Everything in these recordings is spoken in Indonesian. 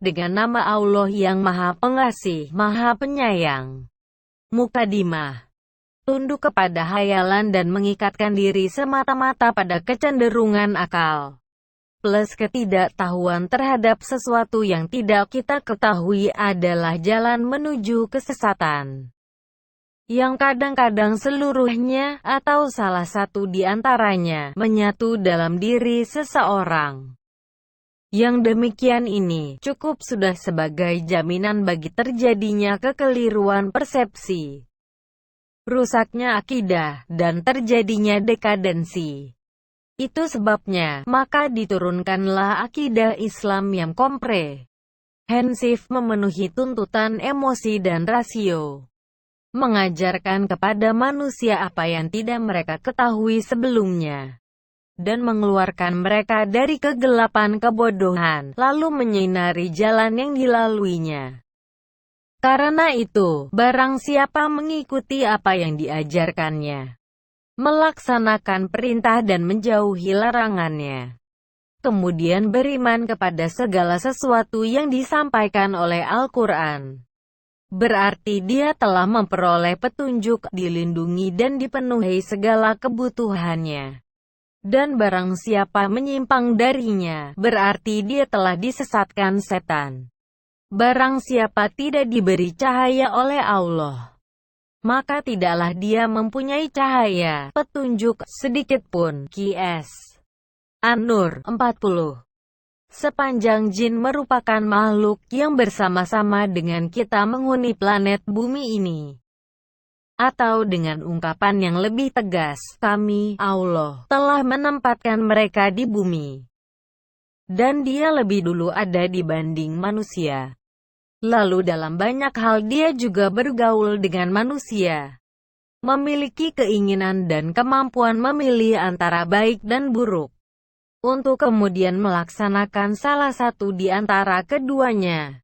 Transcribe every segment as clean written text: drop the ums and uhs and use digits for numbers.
dengan nama Allah yang Maha Pengasih, Maha Penyayang. Mukadimah. Tunduk kepada hayalan dan mengikatkan diri semata-mata pada kecenderungan akal, plus ketidaktahuan terhadap sesuatu yang tidak kita ketahui adalah jalan menuju kesesatan, yang kadang-kadang seluruhnya, atau salah satu di antaranya, menyatu dalam diri seseorang. Yang demikian ini, cukup sudah sebagai jaminan bagi terjadinya kekeliruan persepsi, rusaknya akidah, dan terjadinya dekadensi. Itu sebabnya, maka diturunkanlah akidah Islam yang komprehensif memenuhi tuntutan emosi dan rasio, mengajarkan kepada manusia apa yang tidak mereka ketahui sebelumnya, dan mengeluarkan mereka dari kegelapan kebodohan, lalu menyinari jalan yang dilaluinya. Karena itu, barang siapa mengikuti apa yang diajarkannya, melaksanakan perintah dan menjauhi larangannya, kemudian beriman kepada segala sesuatu yang disampaikan oleh Al-Quran, berarti dia telah memperoleh petunjuk, dilindungi dan dipenuhi segala kebutuhannya. Dan barang siapa menyimpang darinya, berarti dia telah disesatkan setan. Barang siapa tidak diberi cahaya oleh Allah, maka tidaklah dia mempunyai cahaya, petunjuk, sedikitpun. Qs. An-Nur 40. Sepanjang jin merupakan makhluk yang bersama-sama dengan kita menghuni planet bumi ini. Atau dengan ungkapan yang lebih tegas, kami, Allah, telah menempatkan mereka di bumi. Dan dia lebih dulu ada dibanding manusia. Lalu dalam banyak hal dia juga bergaul dengan manusia, memiliki keinginan dan kemampuan memilih antara baik dan buruk, untuk kemudian melaksanakan salah satu di antara keduanya.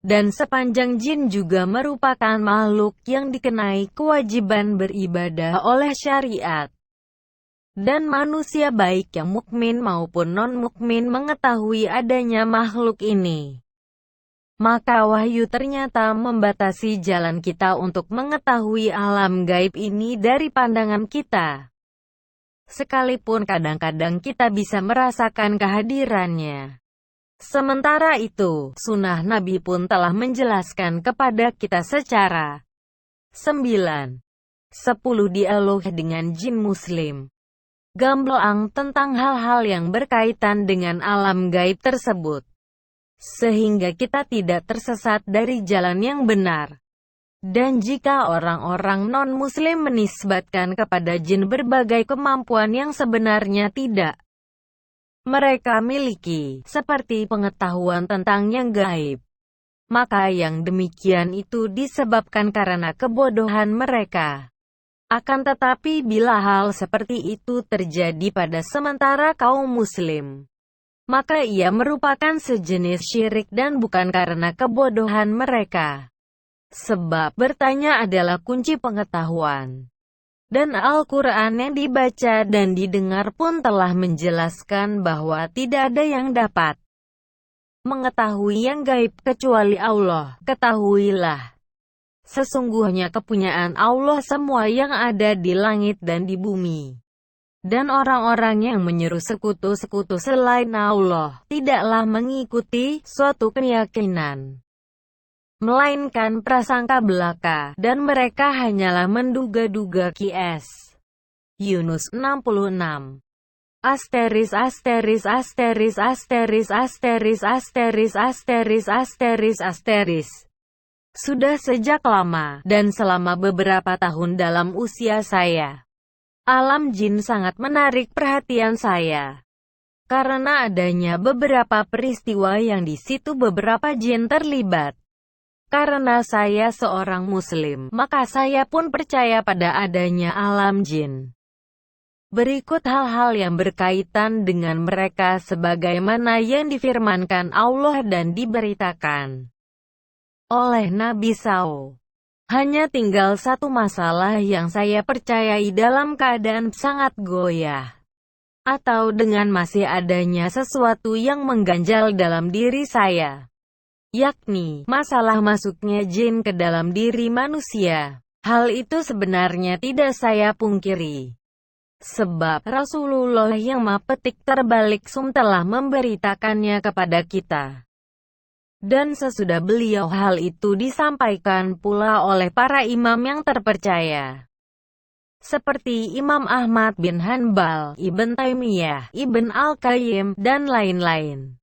Dan sepanjang jin juga merupakan makhluk yang dikenai kewajiban beribadah oleh syariat. Dan manusia baik yang mukmin maupun non-mukmin mengetahui adanya makhluk ini. Maka wahyu ternyata membatasi jalan kita untuk mengetahui alam gaib ini dari pandangan kita. Sekalipun kadang-kadang kita bisa merasakan kehadirannya. Sementara itu, sunnah Nabi pun telah menjelaskan kepada kita secara 9-10 dialog dengan jin muslim gamblang tentang hal-hal yang berkaitan dengan alam gaib tersebut, sehingga kita tidak tersesat dari jalan yang benar. Dan jika orang-orang non-muslim menisbatkan kepada jin berbagai kemampuan yang sebenarnya tidak mereka miliki, seperti pengetahuan tentang yang gaib, maka yang demikian itu disebabkan karena kebodohan mereka. Akan tetapi bila hal seperti itu terjadi pada sementara kaum muslim, maka ia merupakan sejenis syirik dan bukan karena kebodohan mereka. Sebab bertanya adalah kunci pengetahuan. Dan Al-Quran yang dibaca dan didengar pun telah menjelaskan bahwa tidak ada yang dapat mengetahui yang gaib kecuali Allah. Ketahuilah, sesungguhnya kepunyaan Allah semua yang ada di langit dan di bumi. Dan orang-orang yang menyeru sekutu-sekutu selain Allah, tidaklah mengikuti suatu keyakinan, melainkan prasangka belaka, dan mereka hanyalah menduga-duga. Qs. Yunus 66. Asteris asteris asteris asteris asteris asteris asteris asteris asteris. Sudah sejak lama, dan selama beberapa tahun dalam usia saya, alam jin sangat menarik perhatian saya. Karena adanya beberapa peristiwa yang di situ beberapa jin terlibat. Karena saya seorang muslim, maka saya pun percaya pada adanya alam jin. Berikut hal-hal yang berkaitan dengan mereka sebagaimana yang difirmankan Allah dan diberitakan oleh Nabi SAW. Hanya tinggal satu masalah yang saya percayai dalam keadaan sangat goyah, atau dengan masih adanya sesuatu yang mengganjal dalam diri saya. yakni masalah masuknya jin ke dalam diri manusia. Hal itu sebenarnya tidak saya pungkiri. Sebab Rasulullah yang Maha Petik Terbalik telah memberitakannya kepada kita. Dan sesudah beliau hal itu disampaikan pula oleh para imam yang terpercaya. Seperti Imam Ahmad bin Hanbal, Ibn Taimiyah, Ibn Al-Qayyim, dan lain-lain.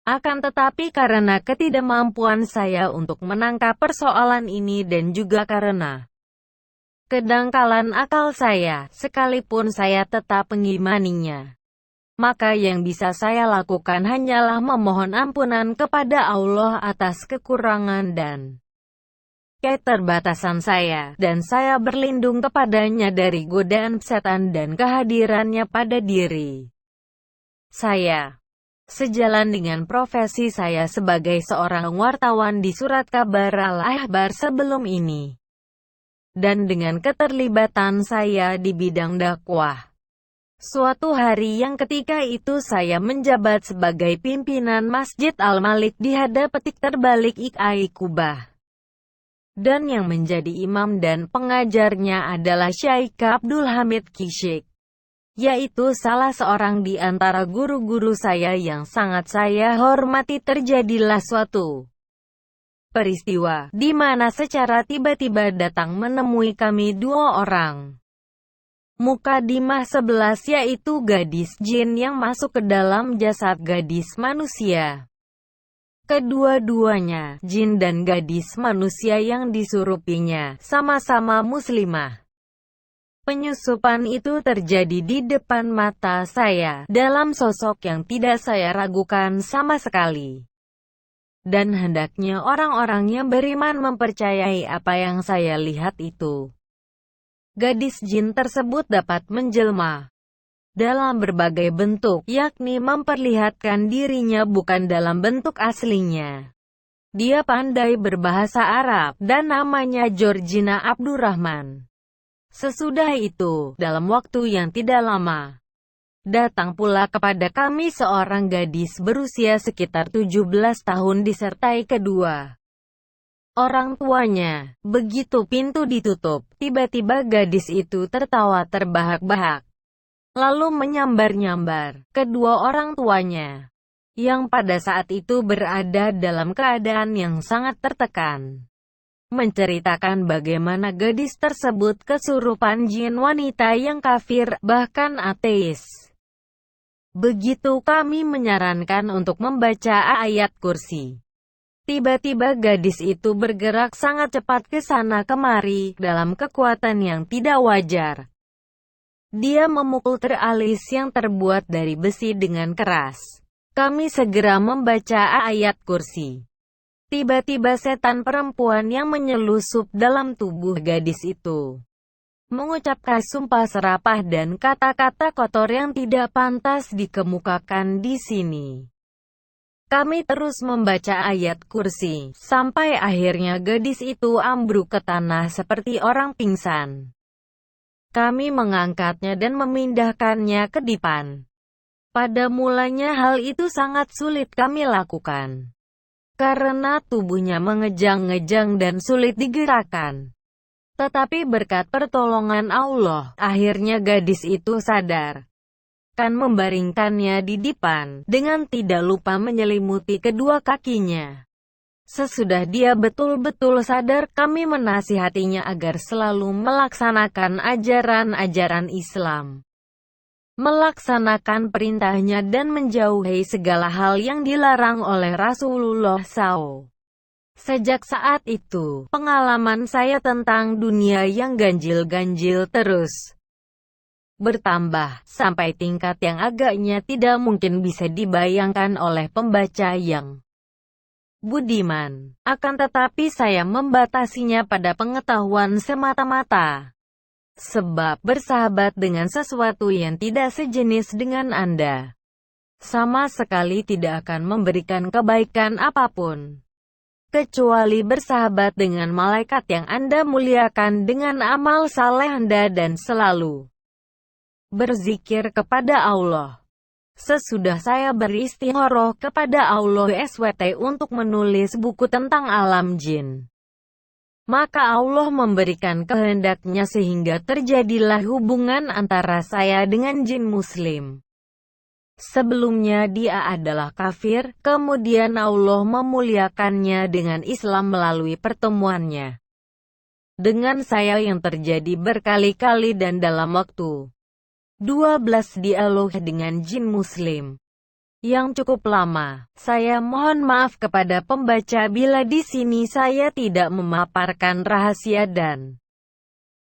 Akan tetapi karena ketidakmampuan saya untuk menangkap persoalan ini dan juga karena kedangkalan akal saya, sekalipun saya tetap mengimaninya, maka yang bisa saya lakukan hanyalah memohon ampunan kepada Allah atas kekurangan dan keterbatasan saya, dan saya berlindung kepadanya dari godaan setan dan kehadirannya pada diri saya. Sejalan dengan profesi saya sebagai seorang wartawan di surat kabar Al-Ahbar sebelum ini, dan dengan keterlibatan saya di bidang dakwah, suatu hari yang ketika itu saya menjabat sebagai pimpinan Masjid Al-Malik di Hada Petik Terbalik IKI Kubah. Dan yang menjadi imam dan pengajarnya adalah Syaikh Abdul Hamid Kishik, yaitu salah seorang di antara guru-guru saya yang sangat saya hormati. Terjadilah suatu peristiwa di mana secara tiba-tiba datang menemui kami dua orang mukadimah 11, yaitu gadis jin yang masuk ke dalam jasad gadis manusia. Kedua-duanya, jin dan gadis manusia yang disurupinya, sama-sama muslimah. Penyusupan itu terjadi di depan mata saya, dalam sosok yang tidak saya ragukan sama sekali. Dan hendaknya orang-orang yang beriman mempercayai apa yang saya lihat itu. Gadis jin tersebut dapat menjelma dalam berbagai bentuk, yakni memperlihatkan dirinya bukan dalam bentuk aslinya. Dia pandai berbahasa Arab, dan namanya Georgina Abdurrahman. Sesudah itu, dalam waktu yang tidak lama, datang pula kepada kami seorang gadis berusia sekitar 17 tahun disertai kedua orang tuanya. Begitu pintu ditutup, tiba-tiba gadis itu tertawa terbahak-bahak, lalu menyambar-nyambar kedua orang tuanya, yang pada saat itu berada dalam keadaan yang sangat tertekan, menceritakan bagaimana gadis tersebut kesurupan jin wanita yang kafir, bahkan ateis. Begitu kami menyarankan untuk membaca ayat kursi, tiba-tiba gadis itu bergerak sangat cepat ke sana kemari, dalam kekuatan yang tidak wajar. Dia memukul teralis yang terbuat dari besi dengan keras. Kami segera membaca ayat kursi. Tiba-tiba setan perempuan yang menyelusup dalam tubuh gadis itu mengucapkan sumpah serapah dan kata-kata kotor yang tidak pantas dikemukakan di sini. Kami terus membaca ayat kursi, sampai akhirnya gadis itu ambruk ke tanah seperti orang pingsan. Kami mengangkatnya dan memindahkannya ke dipan. Pada mulanya hal itu sangat sulit kami lakukan, karena tubuhnya mengejang-ngejang dan sulit digerakkan. Tetapi berkat pertolongan Allah, akhirnya gadis itu sadar. Kan membaringkannya di dipan, dengan tidak lupa menyelimuti kedua kakinya. Sesudah dia betul-betul sadar, kami menasihatinya agar selalu melaksanakan ajaran-ajaran Islam, melaksanakan perintahnya dan menjauhi segala hal yang dilarang oleh Rasulullah SAW. Sejak saat itu, pengalaman saya tentang dunia yang ganjil-ganjil terus bertambah, sampai tingkat yang agaknya tidak mungkin bisa dibayangkan oleh pembaca yang budiman. Akan tetapi saya membatasinya pada pengetahuan semata-mata. Sebab bersahabat dengan sesuatu yang tidak sejenis dengan Anda sama sekali tidak akan memberikan kebaikan apapun, kecuali bersahabat dengan malaikat yang Anda muliakan dengan amal saleh Anda dan selalu berzikir kepada Allah. Sesudah saya beristikharah kepada Allah SWT untuk menulis buku tentang alam jin, maka Allah memberikan kehendaknya sehingga terjadilah hubungan antara saya dengan jin muslim. Sebelumnya dia adalah kafir, kemudian Allah memuliakannya dengan Islam melalui pertemuannya dengan saya yang terjadi berkali-kali dan dalam waktu 12 dialog dengan jin muslim yang cukup lama. Saya mohon maaf kepada pembaca bila di sini saya tidak memaparkan rahasia dan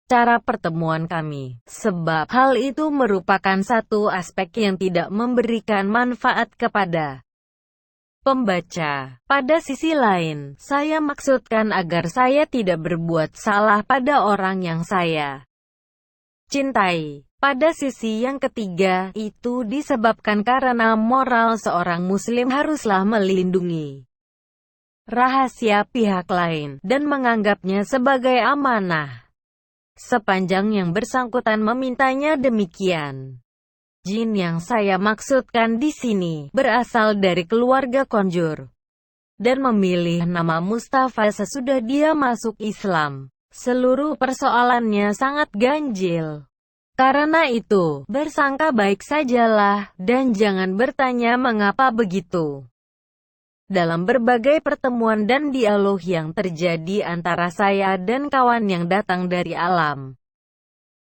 cara pertemuan kami, sebab hal itu merupakan satu aspek yang tidak memberikan manfaat kepada pembaca. Pada sisi lain, saya maksudkan agar saya tidak berbuat salah pada orang yang saya cintai. Pada sisi yang ketiga, itu disebabkan karena moral seorang muslim haruslah melindungi rahasia pihak lain, dan menganggapnya sebagai amanah. Sepanjang yang bersangkutan memintanya demikian. Jin yang saya maksudkan di sini, berasal dari keluarga konjur, dan memilih nama Mustafa sesudah dia masuk Islam. Seluruh persoalannya sangat ganjil. Karena itu, bersangka baik sajalah, dan jangan bertanya mengapa begitu. Dalam berbagai pertemuan dan dialog yang terjadi antara saya dan kawan yang datang dari alam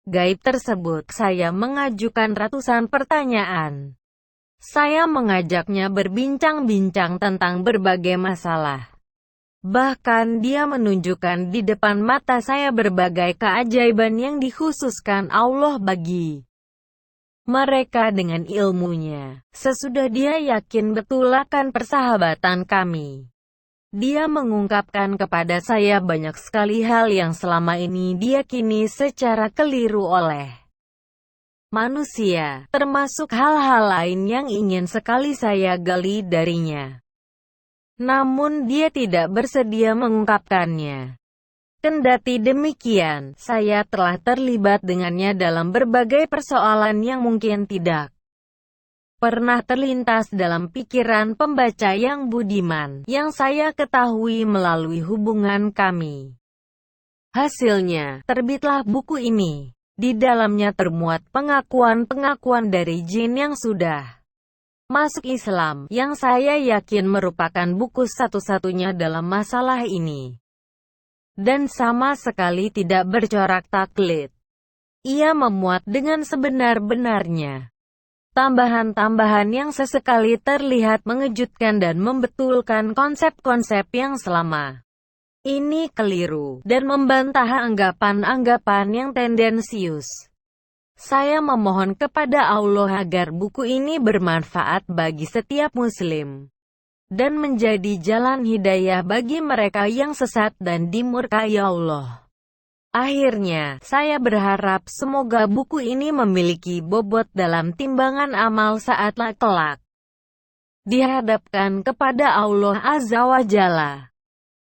gaib tersebut, saya mengajukan ratusan pertanyaan. Saya mengajaknya berbincang-bincang tentang berbagai masalah. Bahkan dia menunjukkan di depan mata saya berbagai keajaiban yang dikhususkan Allah bagi mereka dengan ilmunya. Sesudah dia yakin betul akan persahabatan kami, dia mengungkapkan kepada saya banyak sekali hal yang selama ini diyakini secara keliru oleh manusia, termasuk hal-hal lain yang ingin sekali saya gali darinya. Namun dia tidak bersedia mengungkapkannya. Kendati demikian, saya telah terlibat dengannya dalam berbagai persoalan yang mungkin tidak pernah terlintas dalam pikiran pembaca yang budiman, yang saya ketahui melalui hubungan kami. Hasilnya, terbitlah buku ini. Di dalamnya termuat pengakuan-pengakuan dari jin yang sudah masuk Islam, yang saya yakin merupakan buku satu-satunya dalam masalah ini, dan sama sekali tidak bercorak taklid. Ia memuat dengan sebenar-benarnya tambahan-tambahan yang sesekali terlihat mengejutkan dan membetulkan konsep-konsep yang selama ini keliru, dan membantah anggapan-anggapan yang tendensius. Saya memohon kepada Allah agar buku ini bermanfaat bagi setiap muslim, dan menjadi jalan hidayah bagi mereka yang sesat dan dimurkai Allah. Akhirnya, saya berharap semoga buku ini memiliki bobot dalam timbangan amal saat kelak dihadapkan kepada Allah Azza wa Jalla.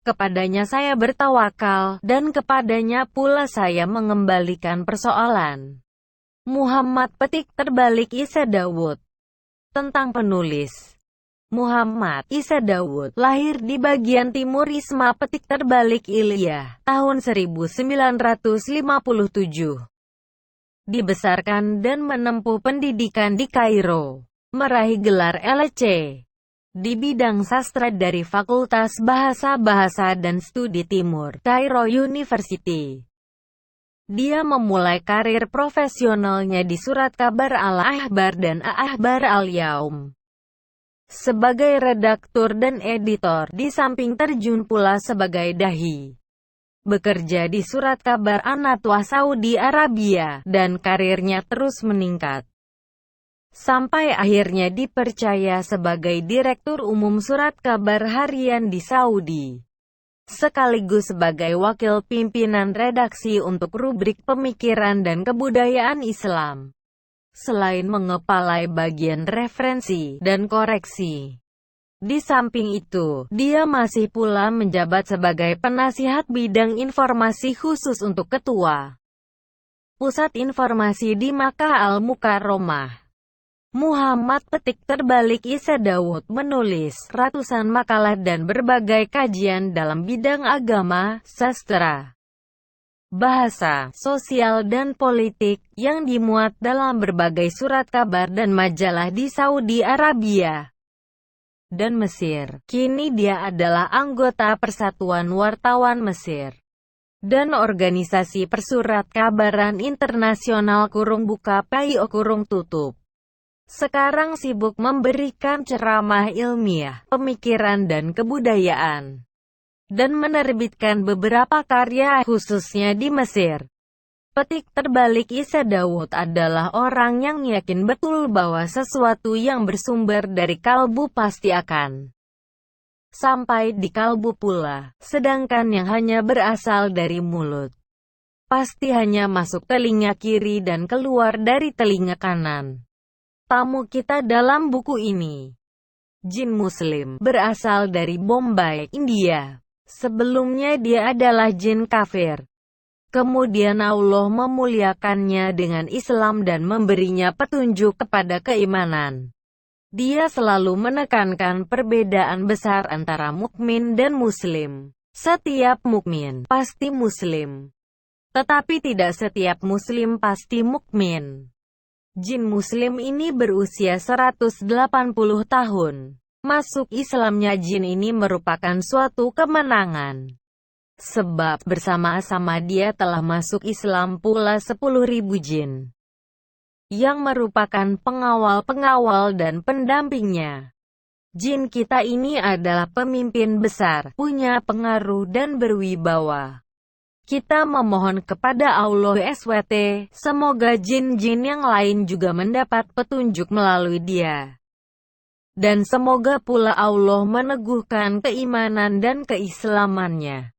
Kepadanya saya bertawakal, dan kepadanya pula saya mengembalikan persoalan. Muhammad petik terbalik Isa Dawud. Tentang penulis Muhammad Isa Dawud, lahir di bagian timur Isma petik terbalik Ilya, tahun 1957. Dibesarkan dan menempuh pendidikan di Kairo. Meraih gelar LC di bidang sastra dari Fakultas Bahasa-Bahasa dan Studi Timur, Cairo University. Dia memulai karir profesionalnya di Surat Kabar Al-Ahbar dan Ahbar Al-Yaum sebagai redaktur dan editor, di samping terjun pula sebagai dahi. Bekerja di Surat Kabar An-Natwa Saudi Arabia, dan karirnya terus meningkat. Sampai akhirnya dipercaya sebagai Direktur Umum Surat Kabar Harian di Saudi, sekaligus sebagai wakil pimpinan redaksi untuk rubrik pemikiran dan kebudayaan Islam, selain mengepalai bagian referensi dan koreksi. Di samping itu, dia masih pula menjabat sebagai penasihat bidang informasi khusus untuk Ketua Pusat Informasi di Makkah Al-Mukarramah. Muhammad petik terbalik Isa Daud menulis ratusan makalah dan berbagai kajian dalam bidang agama, sastra, bahasa, sosial dan politik, yang dimuat dalam berbagai surat kabar dan majalah di Saudi Arabia dan Mesir. Kini dia adalah anggota Persatuan Wartawan Mesir dan Organisasi Persurat Kabaran Internasional (PAIO). Sekarang sibuk memberikan ceramah ilmiah, pemikiran dan kebudayaan, dan menerbitkan beberapa karya khususnya di Mesir. Petik terbalik Isa Daud adalah orang yang yakin betul bahwa sesuatu yang bersumber dari kalbu pasti akan sampai di kalbu pula, sedangkan yang hanya berasal dari mulut pasti hanya masuk telinga kiri dan keluar dari telinga kanan. Tamu kita dalam buku ini, jin Muslim, berasal dari Bombay, India. Sebelumnya dia adalah jin kafir. Kemudian Allah memuliakannya dengan Islam dan memberinya petunjuk kepada keimanan. Dia selalu menekankan perbedaan besar antara mukmin dan muslim. Setiap mukmin pasti muslim, tetapi tidak setiap muslim pasti mukmin. Jin Muslim ini berusia 180 tahun. Masuk Islamnya jin ini merupakan suatu kemenangan. Sebab bersama-sama dia telah masuk Islam pula 10.000 jin, yang merupakan pengawal-pengawal dan pendampingnya. Jin kita ini adalah pemimpin besar, punya pengaruh dan berwibawa. Kita memohon kepada Allah SWT, semoga jin-jin yang lain juga mendapat petunjuk melalui dia. Dan semoga pula Allah meneguhkan keimanan dan keislamannya.